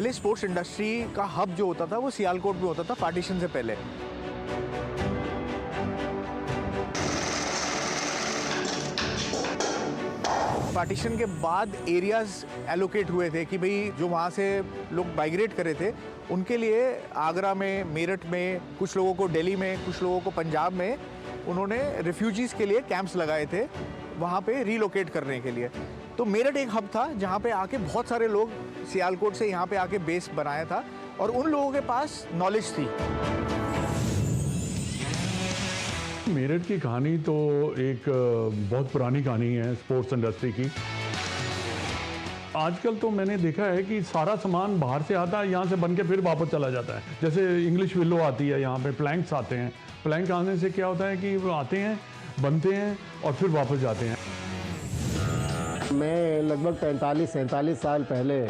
पहले sports industry का hub जो होता था वो सियालकोट में होता था पार्टीशन से पहले। पार्टीशन के बाद एरियाज एलोकेट हुए थे कि भाई जो वहाँ से लोग माइग्रेट कर रहे थे उनके लिए आगरा में, मेरठ में, कुछ लोगों को दिल्ली में, कुछ लोगों को पंजाब में उन्होंने रिफ्यूजीज़ के लिए कैंप्स लगाए थे वहाँ पे रीलोकेट करने के लिए। तो मेरठ एक हब था जहाँ पे आके बहुत सारे लोग सियालकोट से यहाँ पे आके बेस बनाया था और उन लोगों के पास नॉलेज थी। मेरठ की कहानी तो एक बहुत पुरानी कहानी है स्पोर्ट्स इंडस्ट्री की। आजकल तो मैंने देखा है कि सारा सामान बाहर से आता है, यहाँ से बन के फिर वापस चला जाता है। जैसे इंग्लिश विलो आती है, यहाँ पे प्लैंक्स आते हैं। प्लैंक आने से क्या होता है कि वो आते हैं, बनते हैं और फिर वापस जाते हैं। मैं लगभग 45-47 साल पहले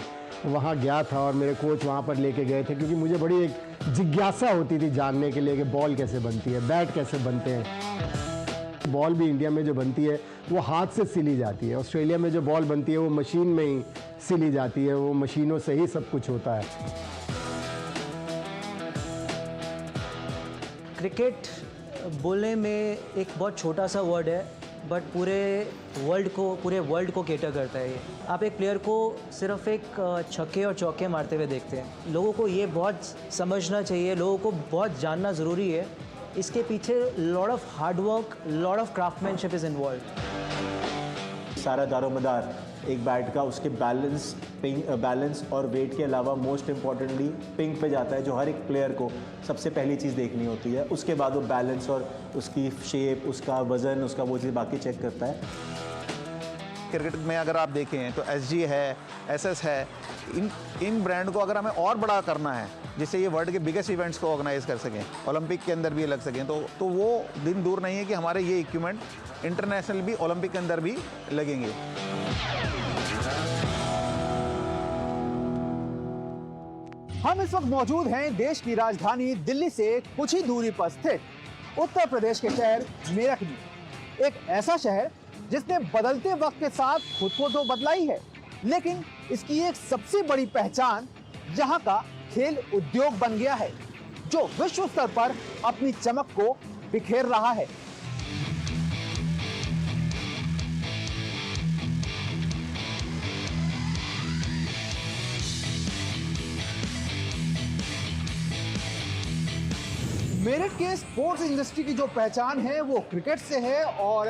वहाँ गया था और मेरे कोच वहाँ पर लेके गए थे, क्योंकि मुझे बड़ी एक जिज्ञासा होती थी जानने के लिए कि बॉल कैसे बनती है, बैट कैसे बनते हैं। बॉल भी इंडिया में जो बनती है वो हाथ से सिली जाती है, ऑस्ट्रेलिया में जो बॉल बनती है वो मशीन में ही सिली जाती है, वो मशीनों से ही सब कुछ होता है। क्रिकेट बोलने में एक बहुत छोटा सा वर्ड है, बट पूरे वर्ल्ड को केटर करता है। ये आप एक प्लेयर को सिर्फ एक छक्के और चौके मारते हुए देखते हैं। लोगों को ये बहुत समझना चाहिए, लोगों को बहुत जानना ज़रूरी है, इसके पीछे lot of hard work, lot of craftsmanship is involve. सारा दारोमदार एक बैट का उसके बैलेंस और वेट के अलावा मोस्ट इम्पॉर्टेंटली पिंक पे जाता है, जो हर एक प्लेयर को सबसे पहली चीज़ देखनी होती है। उसके बाद वो बैलेंस और उसकी शेप, उसका वज़न, उसका वो चीज़ बाकी चेक करता है। क्रिकेट में अगर आप देखें तो SG है, SS है, इन ब्रांड को अगर हमें और बड़ा करना है जिससे ये वर्ल्ड के बिगेस्ट इवेंट्स को ऑर्गेनाइज कर सकें, ओलंपिक के अंदर भी लग सकें, तो वो दिन दूर नहीं है कि हमारे ये इक्विपमेंट इंटरनेशनल भी, ओलंपिक के अंदर भी लगेंगे। हम इस वक्त मौजूद हैं देश की राजधानी दिल्ली से कुछ ही दूरी पर स्थित उत्तर प्रदेश के शहर मेरठ में। एक ऐसा शहर जिसने बदलते वक्त के साथ खुद को तो बदला ही है, लेकिन इसकी एक सबसे बड़ी पहचान यहाँ का खेल उद्योग बन गया है, जो विश्व स्तर पर अपनी चमक को बिखेर रहा है। मेरठ के स्पोर्ट्स इंडस्ट्री की जो पहचान है वो क्रिकेट से है, और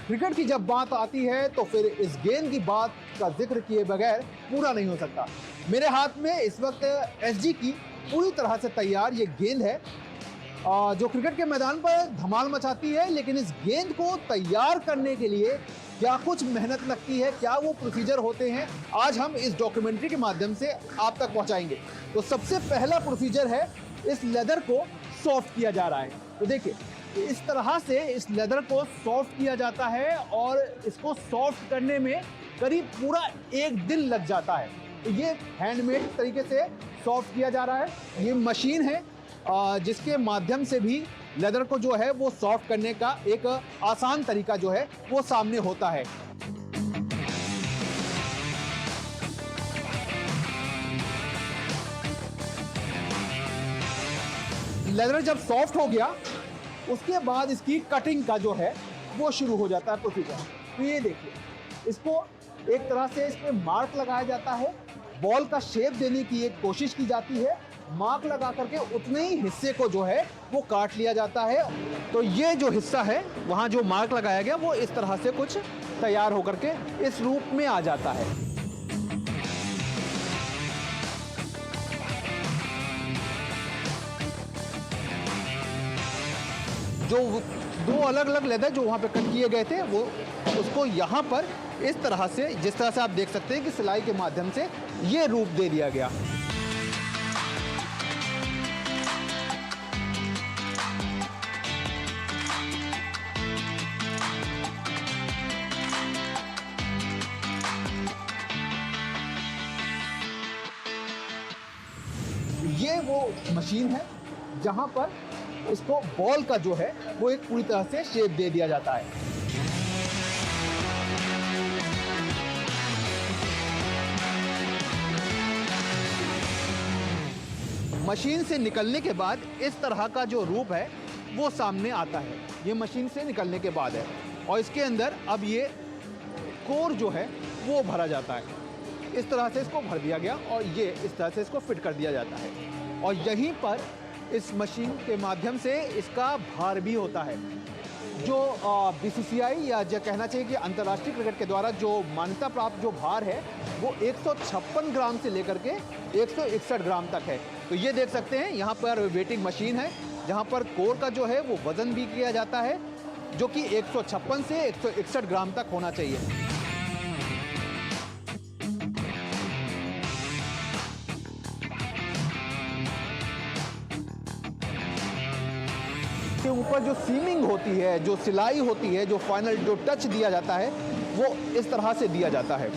क्रिकेट की जब बात आती है तो फिर इस गेंद की बात का जिक्र किए बगैर पूरा नहीं हो सकता। मेरे हाथ में इस वक्त SG की पूरी तरह से तैयार ये गेंद है जो क्रिकेट के मैदान पर धमाल मचाती है, लेकिन इस गेंद को तैयार करने के लिए क्या कुछ मेहनत लगती है, क्या वो प्रोसीजर होते हैं, आज हम इस डॉक्यूमेंट्री के माध्यम से आप तक पहुंचाएंगे। तो सबसे पहला प्रोसीजर है, इस लेदर को सॉफ्ट किया जा रहा है। तो देखिए इस तरह से इस लेदर को सॉफ्ट किया जाता है और इसको सॉफ्ट करने में करीब पूरा 1 दिन लग जाता है। तो ये हैंडमेड तरीके से सॉफ्ट किया जा रहा है। ये मशीन है जिसके माध्यम से भी लेदर को जो है वो सॉफ्ट करने का एक आसान तरीका जो है वो सामने होता है। लेदर जब सॉफ्ट हो गया उसके बाद इसकी कटिंग का जो है वो शुरू हो जाता है प्रोसीजर। तो ये देखिए, इसको एक तरह से इस पे मार्क लगाया जाता है, बॉल का शेप देने की एक कोशिश की जाती है, मार्क लगा करके उतने ही हिस्से को जो है वो काट लिया जाता है। तो ये जो हिस्सा है वहाँ जो मार्क लगाया गया वो इस तरह से कुछ तैयार होकर के इस रूप में आ जाता है। जो 2 अलग अलग लेदर जो वहाँ पे कट किए गए थे वो उसको यहाँ पर इस तरह से, जिस तरह से आप देख सकते हैं कि सिलाई के माध्यम से ये रूप दे दिया गया। ये वो मशीन है जहाँ पर इसको बॉल का जो है वो एक पूरी तरह से शेप दे दिया जाता है। मशीन से निकलने के बाद इस तरह का जो रूप है वो सामने आता है। ये मशीन से निकलने के बाद है और इसके अंदर अब ये कोर जो है वो भरा जाता है। इस तरह से इसको भर दिया गया और ये इस तरह से इसको फिट कर दिया जाता है और यहीं पर इस मशीन के माध्यम से इसका भार भी होता है। जो बीसीसीआई या जो कहना चाहिए कि अंतर्राष्ट्रीय क्रिकेट के द्वारा जो मान्यता प्राप्त जो भार है वो 156 ग्राम से लेकर के 161 ग्राम तक है। तो ये देख सकते हैं यहाँ पर वेटिंग मशीन है जहाँ पर कोर का जो है वो वज़न भी किया जाता है जो कि 156 से 161 ग्राम तक होना चाहिए। के ऊपर जो सीमिंग होती है, जो सिलाई होती है, जो फाइनल जो टच दिया जाता है वो इस तरह से दिया जाता है।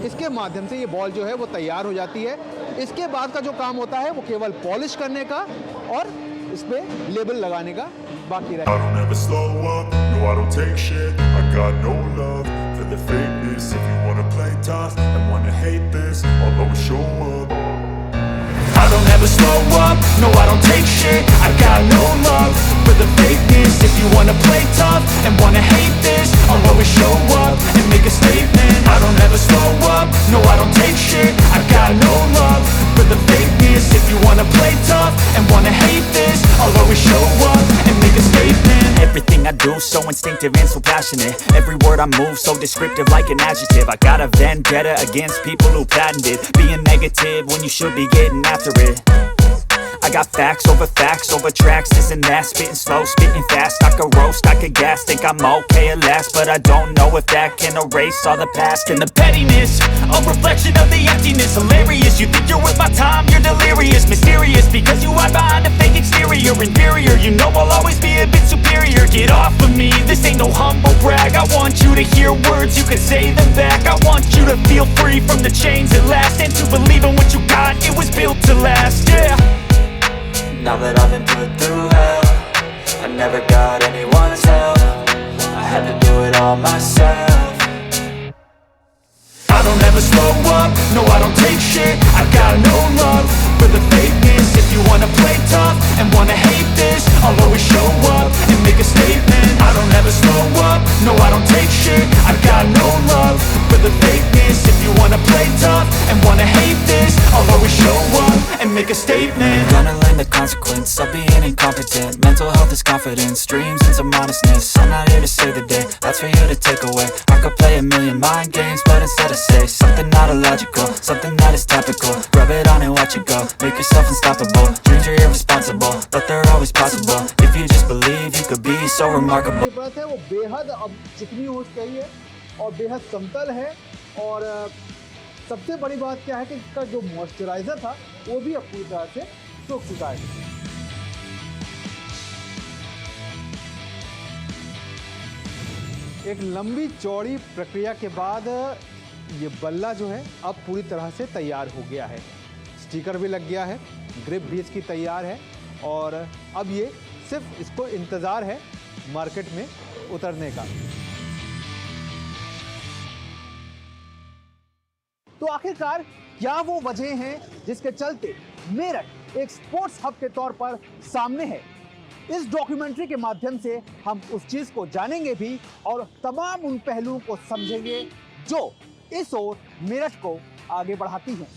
इसके माध्यम से ये बॉल जो है वो तैयार हो जाती है। इसके बाद का जो काम होता है वो केवल पॉलिश करने का और इस पे लेबल लगाने का बाकी रहता है। I don't ever slow up, no I don't take shit. I got no love for the fakeness. If you wanna play tough and wanna hate this, I'll always show up. I don't ever slow up, no I don't take shit. I got no love for the fakeness. If you wanna play tough and wanna hate this, I'll always show up and make a statement. I don't ever slow up, no I don't take shit. I got no love for the fakeness. If you wanna play tough and wanna hate this, I'll always show up and make a statement. Everything I do so instinctive and so passionate. Every word I move so descriptive like an adjective. I got a vendetta against people who patented being negative when you should be getting after it. I got facts over tracks, this and that. Spitting slow, spitting fast. I could roast, I could gas. Think I'm okay at last, but I don't know if that can erase all the past. And the pettiness, a reflection of the emptiness. Hilarious, you think you're worth my time, you're delirious. Mysterious, because you hide behind a fake exterior. Inferior, you know I'll always be a bit superior. Get off of me, this ain't no humble brag. I want you to hear words, you can say them back. I want you to feel free from the chains at last, and to believe in what you got, it was built to last, yeah. Now that I've been put through hell, I never got anyone's help. I had to do it all myself. I don't ever slow up, no I don't take shit. I got no love for the fakeness. If you wanna play tough and wanna hate this, I'll always show up and make a statement. I don't ever slow up, no I don't take shit. I got no love for the fakeness. If you wanna play tough and wanna hate this, I'll always show up and make a statement. Gonna learn the consequence of being incompetent. Mental health is confidence, dreams and some honestness. I'm not here to save the day, that's for you to take away. I could play a million mind games, but instead I say something not illogical, something that is topical. Rub it on and watch it go, make yourself unstoppable. Dreams are irresponsible, but they're always possible. If you just believe, you could be so remarkable. परत है वो बेहद अब चिकनी हो गई है और बेहद समतल है और सबसे बड़ी बात क्या है कि इसका जो मॉइस्चराइजर था वो भी अब पूरी तरह से सूख चुका है। एक लंबी चौड़ी प्रक्रिया के बाद ये बल्ला जो है अब पूरी तरह से तैयार हो गया है। स्टिकर भी लग गया है, ग्रिप भी इसकी तैयार है और अब ये सिर्फ इसको इंतज़ार है मार्केट में उतरने का। तो आखिरकार क्या वो वजह हैं जिसके चलते मेरठ एक स्पोर्ट्स हब के तौर पर सामने है? इस डॉक्यूमेंट्री के माध्यम से हम उस चीज को जानेंगे भी और तमाम उन पहलुओं को समझेंगे जो इस ओर मेरठ को आगे बढ़ाती हैं।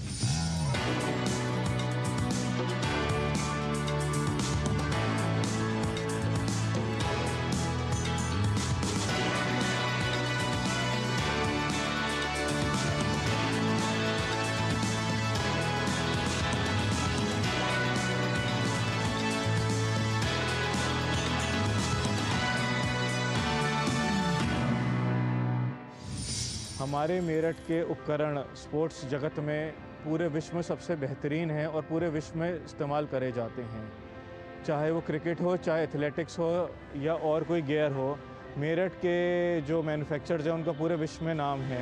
हमारे मेरठ के उपकरण स्पोर्ट्स जगत में पूरे विश्व में सबसे बेहतरीन हैं और पूरे विश्व में इस्तेमाल करे जाते हैं। चाहे वो क्रिकेट हो, चाहे एथलेटिक्स हो या और कोई गियर हो, मेरठ के जो मैन्युफैक्चरर्स हैं उनका पूरे विश्व में नाम है।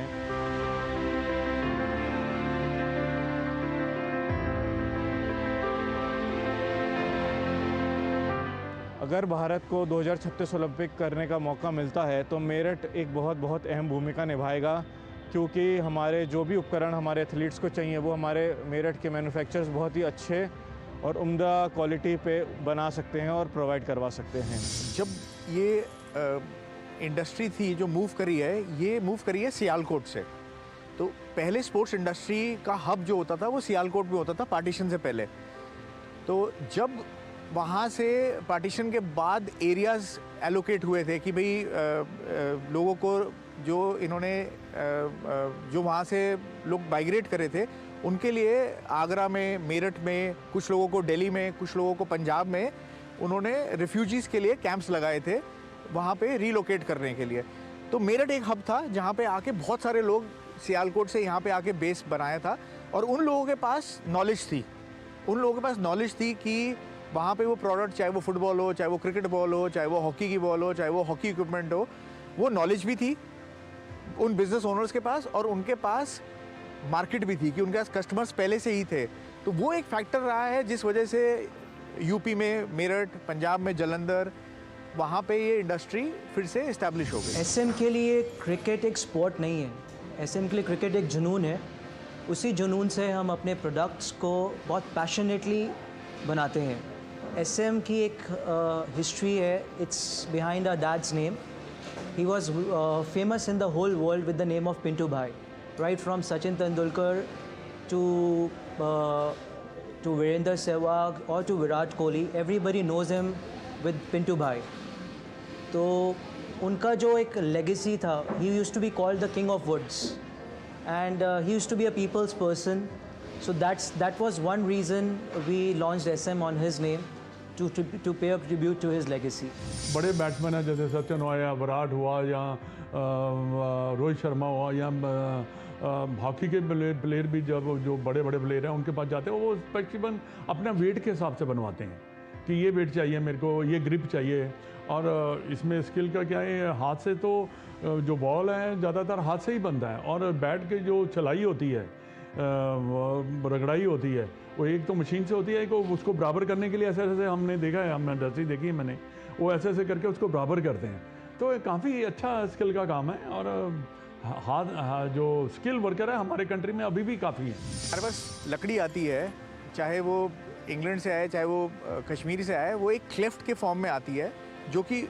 अगर भारत को 2036 ओलंपिक करने का मौका मिलता है तो मेरठ एक बहुत अहम भूमिका निभाएगा, क्योंकि हमारे जो भी उपकरण हमारे एथलीट्स को चाहिए वो हमारे मेरठ के मैन्युफैक्चरर्स बहुत ही अच्छे और उम्दा क्वालिटी पे बना सकते हैं और प्रोवाइड करवा सकते हैं। जब ये इंडस्ट्री थी जो मूव करी है, ये मूव करी है सियालकोट से। तो पहले स्पोर्ट्स इंडस्ट्री का हब जो होता था वो सियालकोट में होता था पार्टीशन से पहले। तो जब वहाँ से पार्टीशन के बाद एरियाज़ एलोकेट हुए थे कि भाई लोगों को जो इन्होंने जो वहाँ से लोग माइग्रेट करे थे उनके लिए आगरा में, मेरठ में, कुछ लोगों को दिल्ली में, कुछ लोगों को पंजाब में उन्होंने रिफ्यूजीज़ के लिए कैंप्स लगाए थे वहाँ पे रीलोकेट करने के लिए। तो मेरठ एक हब था जहाँ पे आके बहुत सारे लोग सियालकोट से यहाँ पे आके बेस बनाया था और उन लोगों के पास नॉलेज थी कि वहाँ पे वो प्रोडक्ट, चाहे वो फुटबॉल हो, चाहे वो क्रिकेट बॉल हो, चाहे वो हॉकी की बॉल हो, चाहे वो हॉकी इक्विपमेंट हो, वो नॉलेज भी थी उन बिजनेस ओनर्स के पास और उनके पास मार्केट भी थी कि उनके पास कस्टमर्स पहले से ही थे। तो वो एक फैक्टर रहा है जिस वजह से यूपी में मेरठ, पंजाब में जालंधर, वहाँ पे ये इंडस्ट्री फिर से इस्टेब्लिश हो गई। एसएम के लिए क्रिकेट एक स्पोर्ट नहीं है, एसएम के लिए क्रिकेट एक जुनून है। उसी जुनून से हम अपने प्रोडक्ट्स को बहुत पैशनेटली बनाते हैं। एसएम की एक हिस्ट्री है, it's behind our dad's name. He was famous in the whole world with the name of Pintu Bhai, right from Sachin Tendulkar to Virendra Sehwag or to Virat Kohli, everybody knows him with Pintu Bhai. तो उनका जो एक legacy था, he used to be called the king of woods and he used to be a people's person. So that was one reason we launched SM on his name to pay a tribute to his legacy. बड़े batsman हैं जैसे सचिन हुआ या विराट हुआ या रोहित शर्मा हुआ या hockey के प्लेयर भी जब जो बड़े प्लेयर हैं उनके पास जाते हैं वो तकरीबन अपना वेट के हिसाब से बनवाते हैं कि ये वेट चाहिए मेरे को, ये ग्रिप चाहिए। और इसमें स्किल का क्या है, हाथ से तो जो बॉल है ज़्यादातर हाथ से ही बनता है और बैट की जो चलाई होती है, रगड़ाई होती है, वो एक तो मशीन से होती है, एक उसको बराबर करने के लिए ऐसे हमने देखा है, हमने इंडस्ट्री देखी है मैंने, वो ऐसे करके उसको बराबर करते हैं। तो ये काफ़ी अच्छा स्किल का काम है और हाथ जो स्किल वर्कर है हमारे कंट्री में अभी भी काफ़ी है। हमारे पास लकड़ी आती है, चाहे वो इंग्लैंड से आए, चाहे वो कश्मीर से आए, वो एक क्लेफ्ट के फॉर्म में आती है जो कि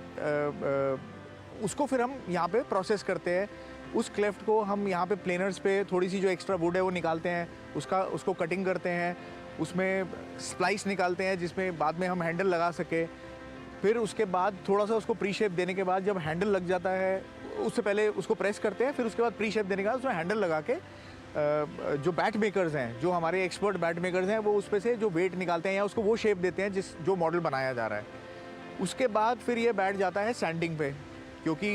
उसको फिर हम यहाँ पे प्रोसेस करते हैं। उस क्लेफ्ट को हम यहाँ पे प्लेनर्स पे थोड़ी सी जो एक्स्ट्रा वुड है वो निकालते हैं, उसको कटिंग करते हैं, उसमें स्प्लाइस निकालते हैं जिसमें बाद में हम हैंडल लगा सके। फिर उसके बाद थोड़ा सा उसको प्री शेप देने के बाद जब हैंडल लग जाता है, उससे पहले उसको प्रेस करते हैं, फिर उसके बाद प्री शेप देने के बाद उसमें हैंडल लगा के जो बैट मेकर्स हैं, जो हमारे एक्सपर्ट बैट मेकर्स हैं, वो उस पे से जो वेट निकालते हैं या उसको वो शेप देते हैं जो मॉडल बनाया जा रहा है। उसके बाद फिर ये बैट जाता है सैंडिंग पे, क्योंकि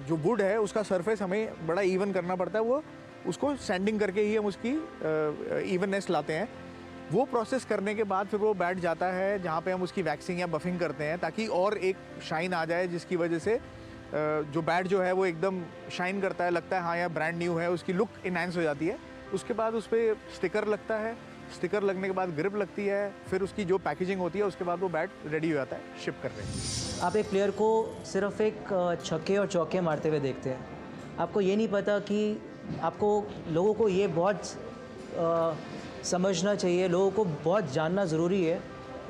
जो वुड है उसका सरफेस हमें बड़ा इवन करना पड़ता है, वो उसको सैंडिंग करके ही हम उसकी इवननेस लाते हैं। वो प्रोसेस करने के बाद फिर वो बैट जाता है जहाँ पे हम उसकी वैक्सिंग या बफिंग करते हैं ताकि और एक शाइन आ जाए, जिसकी वजह से जो बैट जो है वो एकदम शाइन करता है, लगता है हाँ यार ब्रांड न्यू है, उसकी लुक इनहैंस हो जाती है। उसके बाद उस पर स्टिकर लगता है, स्टिकर लगने के बाद ग्रिप लगती है, फिर उसकी जो पैकेजिंग होती है उसके बाद वो बैट रेडी हो जाता है शिप करने। आप एक प्लेयर को सिर्फ एक छक्के और चौके मारते हुए देखते हैं, आपको ये नहीं पता कि आपको लोगों को ये बहुत समझना चाहिए, लोगों को बहुत जानना ज़रूरी है।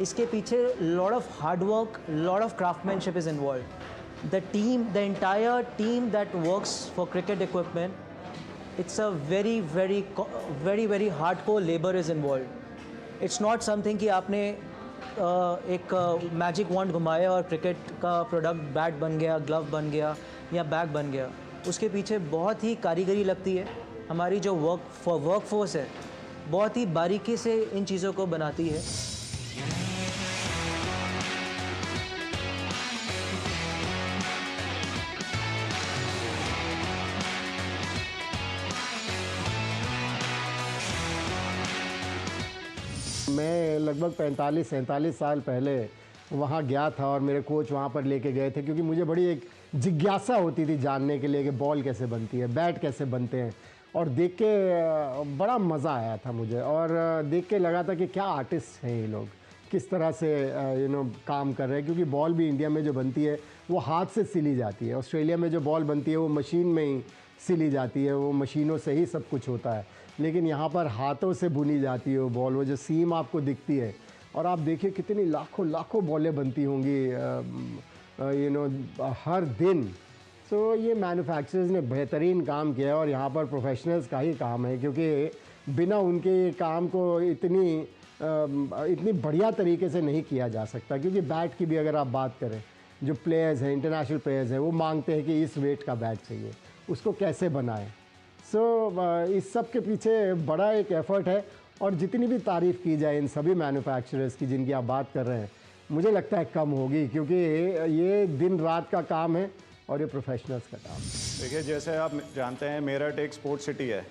इसके पीछे lot of hard work, lot of craftsmanship is involve. The entire team that works for cricket equipment, it's a very hardcore labor is involved. It's not something कि आपने एक मैजिक वॉन्ड घुमाया और क्रिकेट का प्रोडक्ट बैट बन गया, glove बन गया या बैग बन गया। उसके पीछे बहुत ही कारीगरी लगती है। हमारी जो वर्कफोर्स है बहुत ही बारीकी से इन चीज़ों को बनाती है। मैं लगभग 45-47 साल पहले वहाँ गया था और मेरे कोच वहाँ पर लेके गए थे, क्योंकि मुझे बड़ी एक जिज्ञासा होती थी जानने के लिए कि बॉल कैसे बनती है, बैट कैसे बनते हैं, और देख के बड़ा मज़ा आया था मुझे। और देख के लगा था कि क्या आर्टिस्ट हैं ये लोग, किस तरह से काम कर रहे हैं, क्योंकि बॉल भी इंडिया में जो बनती है वो हाथ से सिली जाती है। ऑस्ट्रेलिया में जो बॉल बनती है वो मशीन में ही सिली जाती है, वो मशीनों से ही सब कुछ होता है। लेकिन यहाँ पर हाथों से बुनी जाती है वो बॉल, वो जो सीम आपको दिखती है। और आप देखिए कितनी लाखों लाखों बॉलें बनती होंगी हर दिन। तो ये मैन्युफैक्चरर्स ने बेहतरीन काम किया और यहाँ पर प्रोफेशनल्स का ही काम है, क्योंकि बिना उनके ये काम को इतनी बढ़िया तरीके से नहीं किया जा सकता। क्योंकि बैट की भी अगर आप बात करें, जो प्लेयर्स हैं, इंटरनेशनल प्लेयर्स हैं, वो मांगते हैं कि इस वेट का बैट चाहिए, उसको कैसे बनाएं। इस सब के पीछे बड़ा एक एफ़र्ट है। और जितनी भी तारीफ़ की जाए इन सभी मैन्युफैक्चरर्स की जिनकी आप बात कर रहे हैं, मुझे लगता है कम होगी, क्योंकि ये दिन रात का काम है और ये प्रोफेशनल्स का काम है। देखिए, जैसे आप जानते हैं मेरठ एक स्पोर्ट्स सिटी है।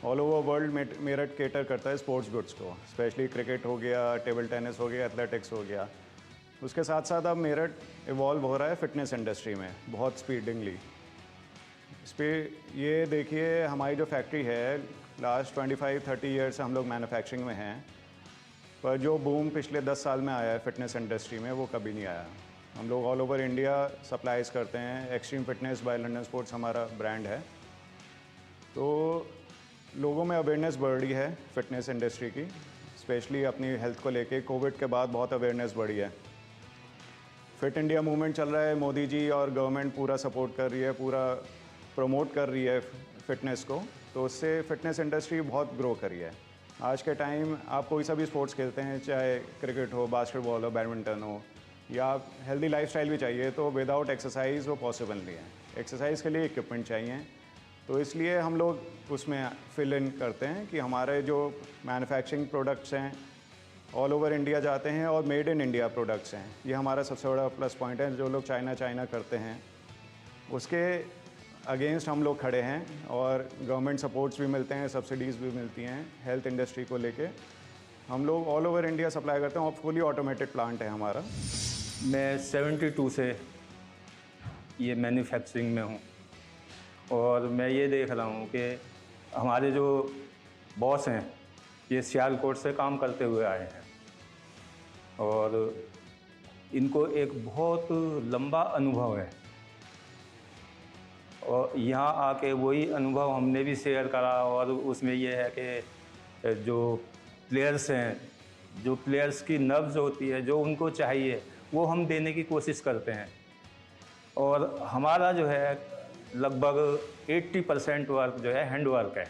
All over world Meerut cater करता है स्पोर्ट्स गुड्स को, स्पेशली क्रिकेट हो गया, टेबल टेनिस हो गया, एथलेटिक्स हो गया। उसके साथ साथ अब मेरठ इवॉल्व हो रहा है फिटनेस इंडस्ट्री में बहुत स्पीडिंगली। इस पर ये देखिए, हमारी जो फैक्ट्री है लास्ट 25-30 ईयर से हम लोग मैन्युफैक्चरिंग में हैं, पर जो बूम पिछले 10 साल में आया है फिटनेस इंडस्ट्री में वो कभी नहीं आया। हम लोग ऑल ओवर इंडिया सप्लाईज करते हैं। Extreme fitness by London sports हमारा ब्रांड है। तो लोगों में अवेयरनेस बढ़ रही है फिटनेस इंडस्ट्री की, स्पेशली अपनी हेल्थ को लेके। कोविड के बाद बहुत अवेयरनेस बढ़ी है। फिट इंडिया मूवमेंट चल रहा है, मोदी जी और गवर्नमेंट पूरा सपोर्ट कर रही है, पूरा प्रमोट कर रही है फिटनेस को। तो उससे फिटनेस इंडस्ट्री बहुत ग्रो करी है। आज के टाइम आप कोई सा भी स्पोर्ट्स खेलते हैं, चाहे क्रिकेट हो, बास्केटबॉल हो, बैडमिंटन हो, या हेल्दी लाइफस्टाइल भी चाहिए, तो विदाउट एक्सरसाइज वो पॉसिबल नहीं है। एक्सरसाइज के लिए इक्विपमेंट चाहिए। तो इसलिए हम लोग उसमें फिल इन करते हैं कि हमारे जो मैन्युफैक्चरिंग प्रोडक्ट्स हैं ऑल ओवर इंडिया जाते हैं और मेड इन इंडिया प्रोडक्ट्स हैं। ये हमारा सबसे बड़ा प्लस पॉइंट है। जो लोग चाइना करते हैं उसके अगेंस्ट हम लोग खड़े हैं, और गवर्नमेंट सपोर्ट्स भी मिलते हैं, सब्सिडीज़ भी मिलती हैं हेल्थ इंडस्ट्री को लेके। हम लोग ऑल ओवर इंडिया सप्लाई करते हैं और फुली ऑटोमेटेड प्लांट है हमारा। मैं 72 से ये मैन्युफैक्चरिंग में हूँ, और मैं ये देख रहा हूँ कि हमारे जो बॉस हैं ये सियालकोट से काम करते हुए आए हैं, और इनको एक बहुत लंबा अनुभव है। और यहाँ आके वही अनुभव हमने भी शेयर करा, और उसमें ये है कि जो प्लेयर्स हैं, जो प्लेयर्स की नब्ज़ होती है, जो उनको चाहिए वो हम देने की कोशिश करते हैं। और हमारा जो है लगभग 80% वर्क जो है हैंड वर्क है,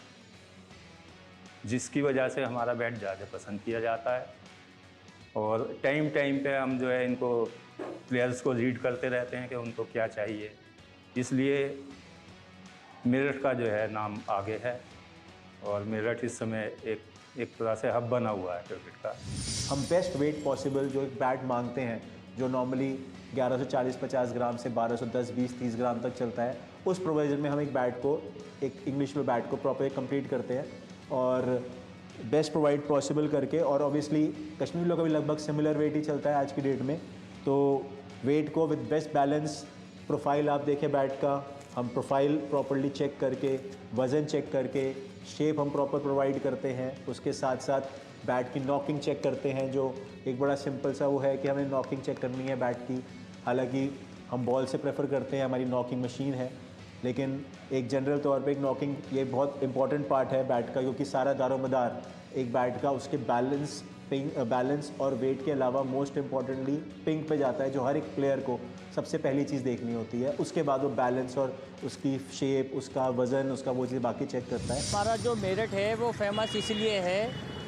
जिसकी वजह से हमारा बैट ज़्यादा पसंद किया जाता है। और टाइम पे हम जो है इनको प्लेयर्स को रीड करते रहते हैं कि उनको क्या चाहिए। इसलिए मेरठ का जो है नाम आगे है, और मेरठ इस समय एक तरह से हब बना हुआ है क्रिकेट का। हम बेस्ट वेट पॉसिबल जो एक बैट मांगते हैं, जो नॉर्मली 1140-50 ग्राम से 1210-20-30 ग्राम तक चलता है, उस प्रोविजन में हम एक बैट को, एक इंग्लिश में बैट को प्रॉपर कंप्लीट करते हैं और बेस्ट प्रोवाइड पॉसिबल करके। और ऑब्वियसली कश्मीरी लोग का भी लगभग सिमिलर वेट ही चलता है आज की डेट में। तो वेट को विद बेस्ट बैलेंस, प्रोफाइल आप देखें बैट का, हम प्रोफाइल प्रॉपर्ली चेक करके, वज़न चेक करके, शेप हम प्रॉपर प्रोवाइड करते हैं। उसके साथ साथ बैट की नॉकिंग चेक करते हैं, जो एक बड़ा सिंपल सा वो है कि हमें नॉकिंग चेक करनी है बैट की। हालांकि हम बॉल से प्रेफर करते हैं, हमारी नॉकिंग मशीन है, लेकिन एक जनरल तौर पे एक नॉकिंग ये बहुत इंपॉर्टेंट पार्ट है बैट का, क्योंकि सारा दारोमदार एक बैट का उसके बैलेंस और वेट के अलावा मोस्ट इम्पॉर्टेंटली पिंक पे जाता है, जो हर एक प्लेयर को सबसे पहली चीज़ देखनी होती है। उसके बाद वो बैलेंस और उसकी शेप, उसका वज़न, उसका वो चीज़ बाकी चेक करता है। हमारा जो मेरठ है वो फेमस इसलिए है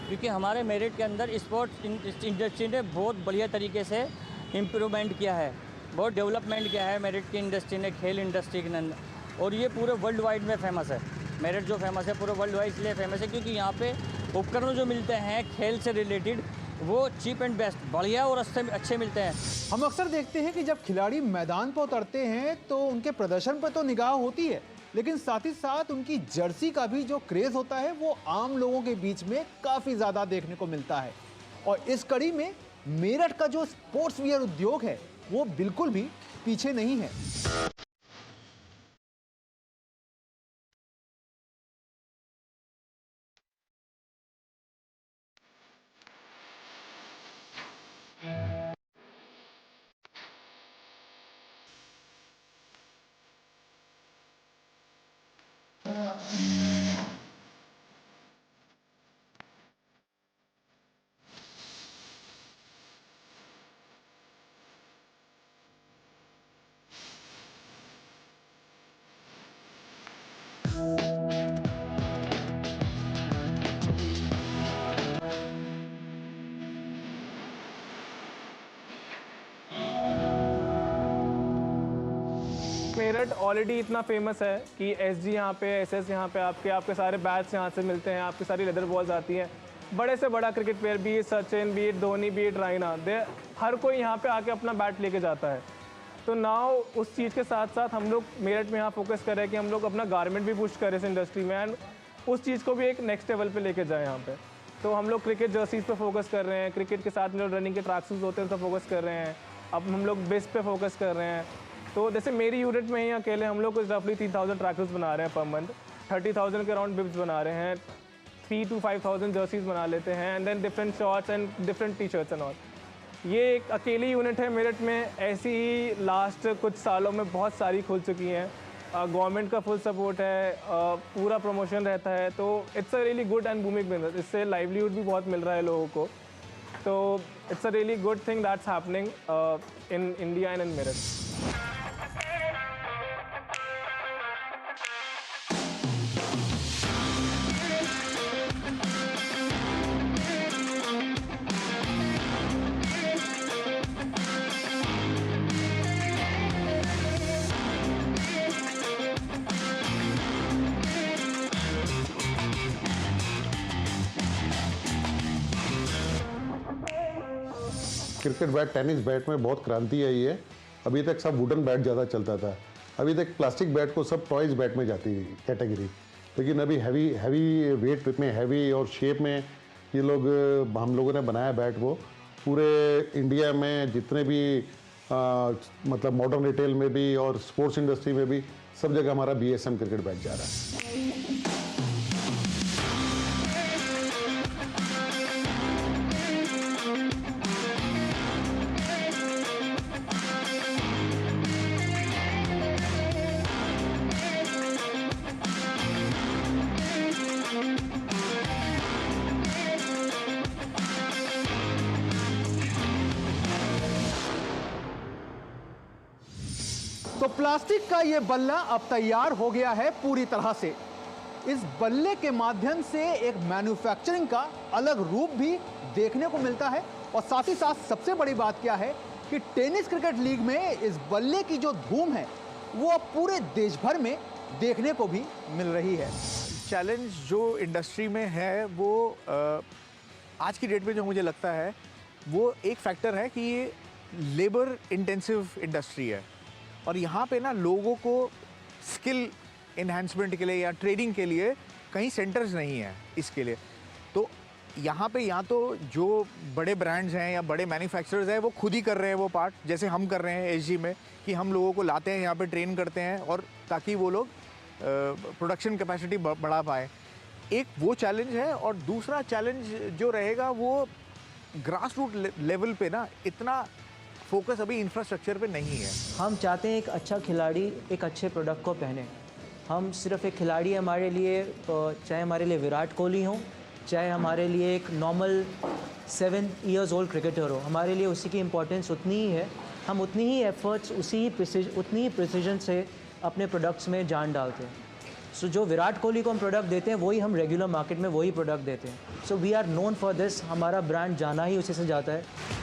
क्योंकि हमारे मेरठ के अंदर स्पोर्ट्स इंडस्ट्री ने बहुत बढ़िया तरीके से इम्प्रूवमेंट किया है, बहुत डेवलपमेंट किया है मेरठ की इंडस्ट्री ने, खेल इंडस्ट्री के अंदर, और ये पूरे वर्ल्ड वाइड में फेमस है। मेरठ जो फेमस है पूरे वर्ल्ड वाइड इसलिए फेमस है क्योंकि यहाँ पे उपकरण जो मिलते हैं खेल से रिलेटेड वो चीप एंड बेस्ट, बढ़िया और अच्छे मिलते हैं। हम अक्सर देखते हैं कि जब खिलाड़ी मैदान पर उतरते हैं तो उनके प्रदर्शन पर तो निगाह होती है, लेकिन साथ ही साथ उनकी जर्सी का भी जो क्रेज होता है वो आम लोगों के बीच में काफ़ी ज़्यादा देखने को मिलता है। और इस कड़ी में मेरठ का जो स्पोर्ट्स वियर उद्योग है वो बिल्कुल भी पीछे नहीं है। मेरठ ऑलरेडी इतना फेमस है कि SG यहाँ पे, SS यहाँ पे आपके सारे बैट्स यहाँ से मिलते हैं, आपकी सारी लेदर बॉल्स आती हैं। बड़े से बड़ा cricket player, be Sachin, be Dhoni, be Raina, हर कोई यहाँ पे आके अपना बैट लेके जाता है। तो नाउ उस चीज़ के साथ साथ हम लोग मेरठ में यहाँ फोकस कर रहे हैं कि हम लोग अपना गारमेंट भी पुश करें इस इंडस्ट्री में, एंड उस चीज़ को भी एक नेक्स्ट लेवल पे लेके जाए यहाँ पे। तो हम लोग क्रिकेट जर्सीज पे फोकस कर रहे हैं, क्रिकेट के साथ जो रनिंग के ट्रैक शूज़ होते हैं उस पर फोकस कर रहे हैं, अब हम लोग बेस पे फोकस कर रहे हैं। तो जैसे मेरी यूनिट में ही अकेले हम लोग कुछ रफली 3000 ट्रैक शूज़ बना रहे हैं पर मंथ, 30,000 के अराउंड बिब्स बना रहे हैं, 3,000 to 5,000 जर्सीज बना लेते हैं, and then different shorts and different T-shirts and all. ये एक अकेली यूनिट है मेरठ में, ऐसी ही लास्ट कुछ सालों में बहुत सारी खुल चुकी हैं। गवर्नमेंट का फुल सपोर्ट है, पूरा प्रमोशन रहता है, तो it's a really good and booming business. इससे लाइवलीहुड भी बहुत मिल रहा है लोगों को, तो it's a really good thing that's happening in India and in Meerut. Cricket bat, tennis bat में बहुत क्रांति आई है। अभी तक सब वुडन बैट ज़्यादा चलता था, अभी तक प्लास्टिक बैट को सब टॉयज़ बैट में जाती है कैटेगरी, लेकिन अभी हैवी वेट में, हैवी और शेप में ये लोग, हम लोगों ने बनाया बैट। वो पूरे इंडिया में जितने भी मतलब मॉडर्न रिटेल में भी और स्पोर्ट्स इंडस्ट्री में भी सब जगह हमारा BSM क्रिकेट बैट जा रहा है। तो प्लास्टिक का ये बल्ला अब तैयार हो गया है पूरी तरह से। इस बल्ले के माध्यम से एक मैन्युफैक्चरिंग का अलग रूप भी देखने को मिलता है, और साथ ही साथ सबसे बड़ी बात क्या है कि टेनिस क्रिकेट लीग में इस बल्ले की जो धूम है वो अब पूरे देश भर में देखने को भी मिल रही है। चैलेंज जो इंडस्ट्री में है वो आज की डेट में जो मुझे लगता है वो एक फैक्टर है कि ये लेबर इंटेंसिव इंडस्ट्री है, और यहाँ पे ना लोगों को स्किल इन्हांसमेंट के लिए या ट्रेनिंग के लिए कहीं सेंटर्स नहीं है इसके लिए। तो यहाँ पे या तो जो बड़े ब्रांड्स हैं या बड़े मैन्युफैक्चरर्स हैं वो खुद ही कर रहे हैं वो पार्ट, जैसे हम कर रहे हैं SG में, कि हम लोगों को लाते हैं यहाँ पे ट्रेन करते हैं, और ताकि वो लोग प्रोडक्शन कैपेसिटी बढ़ा पाए। एक वो चैलेंज है, और दूसरा चैलेंज जो रहेगा वो ग्रास रूट लेवल पे ना इतना फोकस अभी इंफ्रास्ट्रक्चर पे नहीं है। हम चाहते हैं एक अच्छा खिलाड़ी एक अच्छे प्रोडक्ट को पहने। हम सिर्फ एक खिलाड़ी हमारे लिए, चाहे हमारे लिए विराट कोहली हो, चाहे हमारे लिए एक नॉर्मल 7 years old क्रिकेटर हो, हमारे लिए उसी की इम्पोर्टेंस उतनी ही है। हम उतनी ही एफर्ट्स, उतनी ही प्रिसीजन से अपने प्रोडक्ट्स में जान डालते हैं। सो जो विराट कोहली को हम प्रोडक्ट देते हैं वही हम रेगुलर मार्केट में वही प्रोडक्ट देते हैं। So we are known for this, हमारा ब्रांड जाना ही उसी से जाता है।